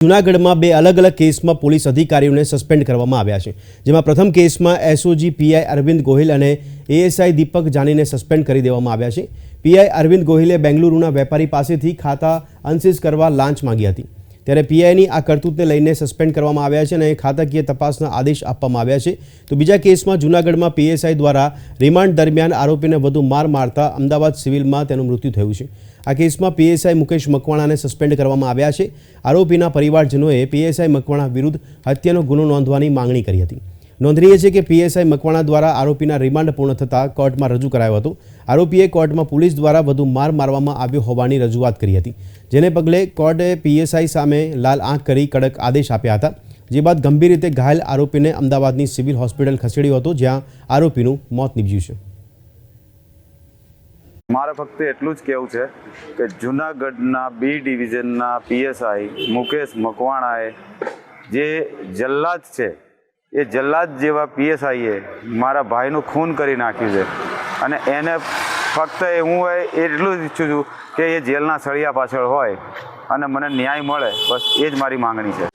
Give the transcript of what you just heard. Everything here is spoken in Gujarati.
જૂનાગઢમાં બે અલગ અલગ કેસમાં પોલીસ અધિકારીઓને સસ્પેન્ડ કરવામાં આવ્યા છે, જેમાં પ્રથમ કેસમાં એસઓજી પીઆઈ અરવિંદ ગોહિલ અને એએસઆઈ દીપક જાનીને સસ્પેન્ડ કરી દેવામાં આવ્યા છે। પીઆઈ અરવિંદ ગોહિલે બેંગલુરુના વેપારી પાસેથી ખાતા અનસીઝ કરવા લાંચ માંગી હતી, ત્યારે પીઆઈની આ કરતૂતને લઈને સસ્પેન્ડ કરવામાં આવ્યા છે અને ખાતાકીય તપાસના આદેશ આપવામાં આવ્યા છે। તો બીજા કેસમાં જૂનાગઢમાં પીએસઆઈ દ્વારા રિમાન્ડ દરમિયાન આરોપીને વધુ માર મારતા અમદાવાદ સિવિલમાં તેનું મૃત્યુ થયું છે। આ કેસમાં પીએસઆઈ મુકેશ મકવાણાને સસ્પેન્ડ કરવામાં આવ્યા છે। આરોપીના પરિવારજનોએ પીએસઆઈ મકવાણા વિરુદ્ધ હત્યાનો ગુનો નોંધવાની માંગણી કરી હતી। નોંધનીય છે કે પીએસઆઈ મકવાણા દ્વારા આરોપીના રિમાન્ડ પૂર્ણ થતાં કોર્ટમાં રજૂ કરાયો હતો। આરોપીએ કોર્ટમાં પોલીસ દ્વારા વધુ માર મારવામાં આવ્યો હોવાની રજૂઆત કરી હતી, જેને પગલે કોર્ટે પીએસઆઈ સામે લાલ આંખ કરી કડક આદેશ આપ્યા હતા। જે બાદ ગંભીર રીતે ઘાયલ આરોપીને અમદાવાદની સિવિલ હોસ્પિટલ ખસેડ્યો હતો, જ્યાં આરોપીનું મોત નીપજ્યું છે। મારે ફક્ત એટલું જ કહેવું છે કે જૂનાગઢના બી ડિવિઝનના પીએસઆઈ મુકેશ મકવાણાએ જે જલ્લાદ છે એ જલ્લાદ જેવા પીએસઆઈએ મારા ભાઈનું ખૂન કરી નાખ્યું છે અને એને ફક્ત હું એટલું જ ઈચ્છું છું કે એ જેલના સળિયા પાછળ હોય અને મને ન્યાય મળે, બસ એ જ મારી માંગણી છે।